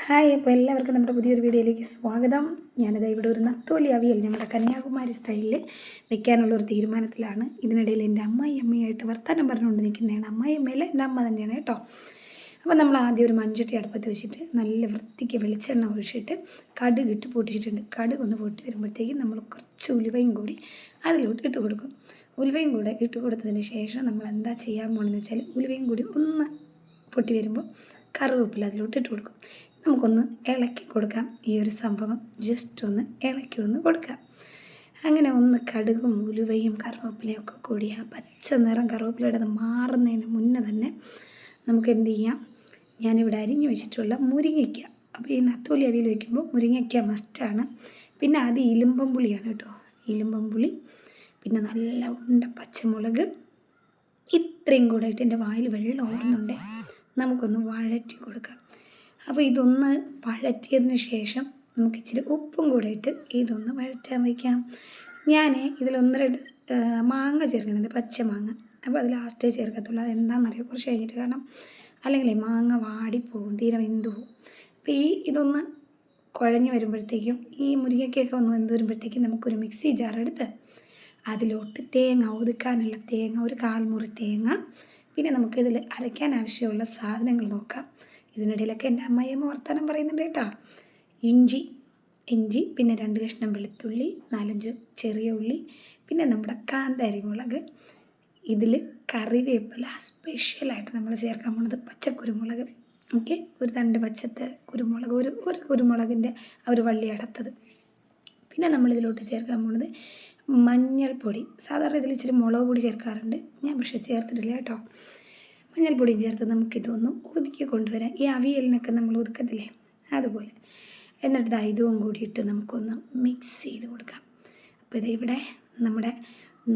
Hi, അപ്പോൾ എല്ലാവർക്കും നമ്മുടെ പുതിയൊരു വീഡിയോയിലേക്ക് സ്വാഗതം. ഞാനിത് ഇവിടെ ഒരു നത്തോലി അവിയൽ ഞങ്ങളുടെ കന്യാകുമാരി സ്റ്റൈലിൽ വെക്കാനുള്ളൊരു തീരുമാനത്തിലാണ്. ഇതിനിടയിൽ എൻ്റെ അമ്മയായിട്ട് വർത്തമാനം പറഞ്ഞുകൊണ്ട് നിൽക്കുന്നതാണ്. അമ്മയമ്മയല്ല, എൻ്റെ അമ്മ തന്നെയാണ് കേട്ടോ. അപ്പോൾ നമ്മൾ ആദ്യം ഒരു മൺചട്ടി അടുപ്പത്ത് വെച്ചിട്ട് നല്ല വൃത്തിക്ക് വെളിച്ചെണ്ണ ഒഴിച്ചിട്ട് കടുകിട്ട് പൊട്ടിച്ചിട്ടുണ്ട്. കടുക് ഒന്ന് പൊട്ടി വരുമ്പോഴത്തേക്കും നമ്മൾ കുറച്ച് ഉലുവയും കൂടി അതിലോട്ട് ഇട്ട് കൊടുക്കും. ഉലുവയും കൂടെ ഇട്ട് കൊടുത്തതിന് ശേഷം നമ്മൾ എന്താ ചെയ്യാൻ പോകണമെന്ന് വെച്ചാൽ ഉലുവയും കൂടി ഒന്ന് പൊട്ടി വരുമ്പോൾ കറിവേപ്പില അതിലോട്ട് ഇട്ട് കൊടുക്കും. നമുക്കൊന്ന് ഇളക്കി കൊടുക്കാം. ഈ ഒരു സംഭവം ജസ്റ്റ് ഒന്ന് ഇളക്കി ഒന്ന് കൊടുക്കാം. അങ്ങനെ ഒന്ന് കടുകും ഉലുവയും കറിവേപ്പിലയും ഒക്കെ കൂടി ആ പച്ച നിറം കറിവേപ്പിലയുടെ മാറുന്നതിന് മുന്നേ തന്നെ നമുക്ക് എന്ത് ചെയ്യാം, ഞാനിവിടെ അരിഞ്ഞു വെച്ചിട്ടുള്ള മുരിങ്ങയ്ക്ക. അപ്പോൾ ഈ നത്തോലി അവിയൽ വയ്ക്കുമ്പോൾ മുരിങ്ങയ്ക്ക മസ്റ്റാണ്. പിന്നെ അത് ഇലുമ്പം പുളിയാണ് കേട്ടോ. ഇലുമ്പം പുളി, പിന്നെ നല്ല ഉണ്ട പച്ചമുളക്, ഇത്രയും കൂടെ ഇട്ട് എൻ്റെ വായിൽ വെള്ളം ഓടുന്നുണ്ട്. നമുക്കൊന്ന് വഴറ്റി കൊടുക്കാം. അപ്പോൾ ഇതൊന്ന് വഴറ്റിയതിന് ശേഷം നമുക്ക് ഇച്ചിരി ഉപ്പും കൂടെ ഇട്ട് ഇതൊന്ന് വഴറ്റാൻ വയ്ക്കാം. ഞാൻ ഇതിൽ 1-2 മാങ്ങ ചേർക്കുന്നുണ്ട്, പച്ച മാങ്ങ. അപ്പോൾ അത് ലാസ്റ്റേ ചേർക്കത്തുള്ളൂ. അതെന്താണെന്നറിയോ, കുറച്ച് കഴിഞ്ഞിട്ട്. കാരണം അല്ലെങ്കിൽ മാങ്ങ വാടിപ്പോവും, തീരെ വെന്ത് പോവും. അപ്പോൾ ഇതൊന്ന് കുഴഞ്ഞ് വരുമ്പോഴത്തേക്കും ഈ മുരിങ്ങയ്ക്കൊക്കെ ഒന്ന് വെന്ത് വരുമ്പോഴത്തേക്കും നമുക്കൊരു മിക്സി ജാർ എടുത്ത് അതിലോട്ട് തേങ്ങ, ഒതുക്കാനുള്ള തേങ്ങ, ഒരു 1/4 മുറി തേങ്ങ, പിന്നെ നമുക്കിതിൽ അരയ്ക്കാൻ ആവശ്യമുള്ള സാധനങ്ങൾ നോക്കാം. ഇതിനിടയിലൊക്കെ എൻ്റെ അമ്മയമ്മ വർത്തമാനം പറയുന്നുണ്ട് കേട്ടോ. ഇഞ്ചി, പിന്നെ 2 കഷ്ണം വെളുത്തുള്ളി, 4-5 ചെറിയ ഉള്ളി, പിന്നെ നമ്മുടെ കാന്താരി മുളക്, ഇതിൽ കറിവേപ്പില, സ്പെഷ്യലായിട്ട് നമ്മൾ ചേർക്കാൻ പോകുന്നത് പച്ചക്കുരുമുളക്. ഓക്കെ, ഒരു തണ്ട് പച്ചത്തെ കുരുമുളക്, ഒരു കുരുമുളകിൻ്റെ ഒരു വള്ളി അടത്തത്. പിന്നെ നമ്മളിതിലോട്ട് ചേർക്കാൻ പോകുന്നത് മഞ്ഞൾപ്പൊടി. സാധാരണ ഇതിൽ ഇച്ചിരി മുളക് പൊടി ചേർക്കാറുണ്ട്, ഞാൻ പക്ഷേ ചേർത്തിട്ടില്ല കേട്ടോ. മഞ്ഞൾപ്പൊടിയും ചേർത്ത് നമുക്കിതൊന്ന് ഒതുക്കി കൊണ്ടുവരാം. ഈ അവിയലിനൊക്കെ നമ്മൾ ഒതുക്കത്തില്ലേ, അതുപോലെ. എന്നിട്ട് ഇതും കൂടിയിട്ട് നമുക്കൊന്ന് മിക്സ് ചെയ്ത് കൊടുക്കാം. അപ്പോൾ ഇതിവിടെ നമ്മുടെ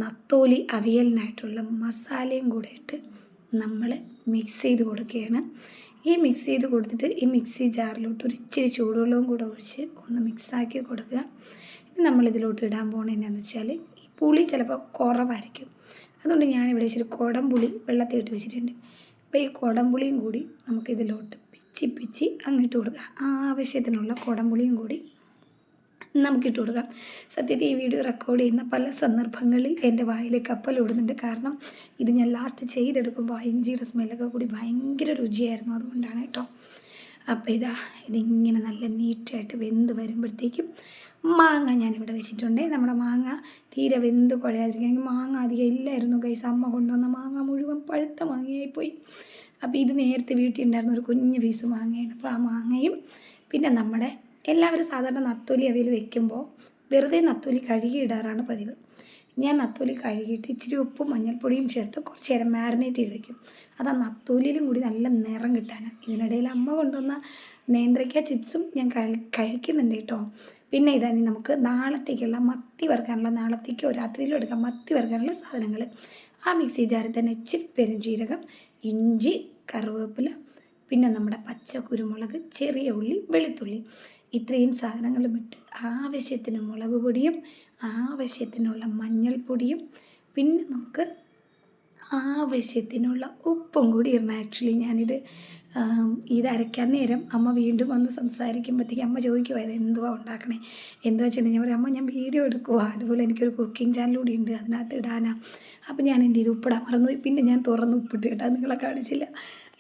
നത്തോലി അവിയലിനായിട്ടുള്ള മസാലയും കൂടെ ഇട്ട് നമ്മൾ മിക്സ് ചെയ്ത് കൊടുക്കുകയാണ്. ഈ മിക്സ് ചെയ്ത് കൊടുത്തിട്ട് ഈ മിക്സി ജാറിലോട്ട് ഒരു ഇച്ചിരി ചൂടുവെള്ളവും കൂടെ ഒഴിച്ച് ഒന്ന് മിക്സാക്കി കൊടുക്കുക. ഇനി നമ്മളിതിലോട്ട് ഇടാൻ പോകുന്നത് എന്നാന്ന് വെച്ചാൽ, ഈ പുളി ചിലപ്പോൾ കുറവായിരിക്കും. അതുകൊണ്ട് ഞാനിവിടെ ഇച്ചിരി കുടംപുളി വെള്ളത്തിൽ ഇട്ട് വെച്ചിട്ടുണ്ട്. അപ്പോൾ ഈ കുടംപുളിയും കൂടി നമുക്കിതിലോട്ട് പിച്ചി അങ്ങിട്ട് കൊടുക്കാം. ആവശ്യത്തിനുള്ള കുടംപുളിയും കൂടി നമുക്കിട്ട് കൊടുക്കാം. സത്യത്തിൽ ഈ വീഡിയോ റെക്കോർഡ് ചെയ്യുന്ന പല സന്ദർഭങ്ങളിൽ എൻ്റെ വായിൽ കപ്പലോടുന്നുണ്ട്. കാരണം ഇത് ഞാൻ ലാസ്റ്റ് ചെയ്തെടുക്കുമ്പോൾ ഇഞ്ചിയുടെ സ്മെല്ലൊക്കെ കൂടി ഭയങ്കര രുചിയായിരുന്നു, അതുകൊണ്ടാണ് കേട്ടോ. അപ്പോൾ ഇതിങ്ങനെ നല്ല നീറ്റായിട്ട് വെന്ത് വരുമ്പോഴത്തേക്കും മാങ്ങ ഞാനിവിടെ വെച്ചിട്ടുണ്ട്. നമ്മുടെ മാങ്ങ തീരെ വെന്ത് കുഴയാതിരിക്കാൻ, മാങ്ങ അധികം ഇല്ലായിരുന്നു ഗൈസ്. അമ്മ കൊണ്ടുവന്ന മാങ്ങ മുഴുവൻ പഴുത്ത മാങ്ങയായിപ്പോയി. അപ്പോൾ ഇത് നേരത്തെ വീട്ടിൽ ഉണ്ടായിരുന്ന ഒരു കുഞ്ഞ് പീസ് മാങ്ങയാണ്. അപ്പോൾ ആ മാങ്ങയും, പിന്നെ നമ്മുടെ എല്ലാവരും സാധാരണ നത്തോലി അവിയൽ വെക്കുമ്പോൾ വെറുതെ നത്തോലി കഴുകിയിടാറാണ് പതിവ്. ഞാൻ നത്തോലി കഴുകിയിട്ട് ഇച്ചിരി ഉപ്പും മഞ്ഞൾപ്പൊടിയും ചേർത്ത് കുറച്ച് നേരം മാരിനേറ്റ് ചെയ്ത് വയ്ക്കും. അത് ആ നത്തോലിയിലും കൂടി നല്ല നിറം കിട്ടാനാണ്. ഇതിനിടയിൽ അമ്മ കൊണ്ടുവന്ന നേന്ത്രയ്ക്ക ചിപ്സും ഞാൻ കഴിക്കുന്നുണ്ട് കേട്ടോ. പിന്നെ ഇനി നമുക്ക് നാളത്തേക്കുള്ള മത്തി വറുക്കാനുള്ള, നാളത്തേക്കോ രാത്രിയിലോ എടുക്കാം, മത്തി വറുക്കാനുള്ള സാധനങ്ങൾ. ആ മിക്സി ജാറിൽ തന്നെ ഇച്ചിരി പെരുംജീരകം, ഇഞ്ചി, കറിവേപ്പില, പിന്നെ നമ്മുടെ പച്ച കുരുമുളക്, ചെറിയ ഉള്ളി, വെളുത്തുള്ളി, ഇത്രയും സാധനങ്ങളും ഇട്ട് ആവശ്യത്തിന് മുളക് പൊടിയും ആവശ്യത്തിനുള്ള മഞ്ഞൾപ്പൊടിയും പിന്നെ നമുക്ക് ആവശ്യത്തിനുള്ള ഉപ്പും കൂടി ഇടണം. ആക്ച്വലി ഞാനിത് അരയ്ക്കാൻ നേരം അമ്മ വീണ്ടും വന്ന് സംസാരിക്കുമ്പോഴത്തേക്ക് അമ്മ ചോദിക്കുമായത് എന്തുവാ ഉണ്ടാക്കണേ, എന്താ വെച്ചിട്ടുണ്ടെങ്കിൽ ഞാൻ പറയും, അമ്മ ഞാൻ വീഡിയോ എടുക്കുക, അതുപോലെ എനിക്കൊരു കുക്കിംഗ് ചാനൽ കൂടി ഉണ്ട്, അതിനകത്ത് ഇടാനാ. അപ്പോൾ ഞാൻ എന്ത് ചെയ്തു, ഉപ്പിടാൻ മറന്നുപോയി. പിന്നെ ഞാൻ തുറന്ന് ഉപ്പിട്ട് കേട്ടോ, നിങ്ങളെ കാണിച്ചില്ല.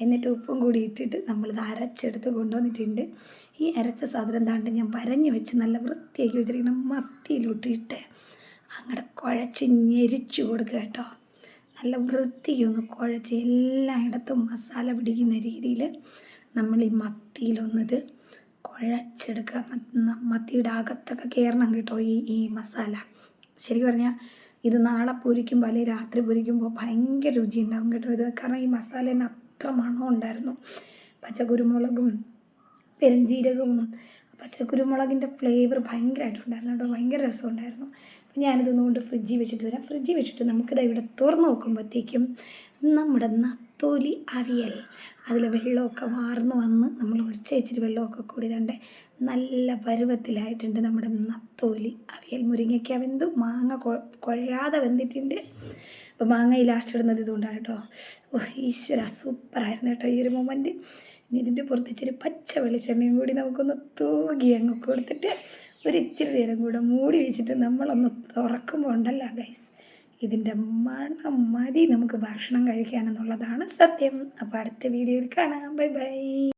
എന്നിട്ട് ഉപ്പും കൂടി ഇട്ടിട്ട് നമ്മളിത് അരച്ചെടുത്ത് കൊണ്ടുവന്നിട്ടുണ്ട്. ഈ അരച്ച സാധനം എന്താണ്ട് ഞാൻ വരഞ്ഞ് വെച്ച് നല്ല വൃത്തിയാക്കി വെച്ചിരിക്കണം. മത്തിയിലോട്ടിട്ട് അങ്ങോട്ട് കുഴച്ച് ഞെരിച്ചു കൊടുക്കുക കേട്ടോ. നല്ല വൃത്തിയൊന്ന് കുഴച്ച് എല്ലായിടത്തും മസാല പിടിക്കുന്ന രീതിയിൽ നമ്മൾ ഈ മത്തിയിലൊന്നിത് കുഴച്ചെടുക്കുക. മത്തിയുടെ അകത്തൊക്കെ കയറണം കേട്ടോ ഈ മസാല. ശരിക്കും പറഞ്ഞാൽ ഇത് നാളെ പൊരിക്കുമ്പോൾ അല്ലെങ്കിൽ രാത്രി പൊരിക്കുമ്പോൾ ഭയങ്കര രുചി ഉണ്ടാകും കേട്ടോ ഇത്. കാരണം ഈ മസാലേന് അത്ര മണം ഉണ്ടായിരുന്നു. പച്ചക്കുരുമുളകും പെരുംജീരകവും പച്ചക്കുരുമുളകിൻ്റെ ഫ്ലേവർ ഭയങ്കരമായിട്ടുണ്ടായിരുന്നു കേട്ടോ, ഭയങ്കര രസമുണ്ടായിരുന്നു. അപ്പോൾ ഞാനിതൊന്നുകൊണ്ട് ഫ്രിഡ്ജിൽ വെച്ചിട്ട് വരാം. ഫ്രിഡ്ജിൽ വെച്ചിട്ട് നമുക്കിത് ഇവിടെ തുറന്ന് നോക്കുമ്പോഴത്തേക്കും നമ്മുടെ നത്തോലി അവിയൽ, അതിൽ വെള്ളമൊക്കെ വാർന്ന് വന്ന് നമ്മൾ ഒഴിച്ച് വെച്ചിട്ട് വെള്ളമൊക്കെ കൂടി തണ്ട് നല്ല പരുവത്തിലായിട്ടുണ്ട് നമ്മുടെ നത്തോലി അവിയൽ. മുരിങ്ങയ്ക്ക വെന്തു, മാങ്ങ കുഴയാതെ വെന്തിട്ടുണ്ട്. അപ്പോൾ മാങ്ങ ലാസ്റ്റ് ഇടുന്നത് ഇതുകൊണ്ടാണ് കേട്ടോ. ഓ ഈശ്വര, സൂപ്പറായിരുന്നു കേട്ടോ ഈ ഒരു മൊമെൻറ്റ്. ഇതിൻ്റെ പുറത്ത് ഇച്ചിരി പച്ച വെളിച്ചെണ്ണയും കൂടി നമുക്കൊന്ന് തൂകി അങ്ങ് കൊടുത്തിട്ട് ഒരു ഇച്ചിരി നേരം കൂടെ മൂടി വെച്ചിട്ട് നമ്മളൊന്ന് തുറക്കുമ്പോൾ ഉണ്ടല്ലോ ഗൈസ്, ഇതിൻ്റെ മണം മതി നമുക്ക് ഭക്ഷണം കഴിക്കാനെന്നുള്ളതാണ് സത്യം. അപ്പോൾ അടുത്ത വീഡിയോയിൽ കാണാം. Bye bye.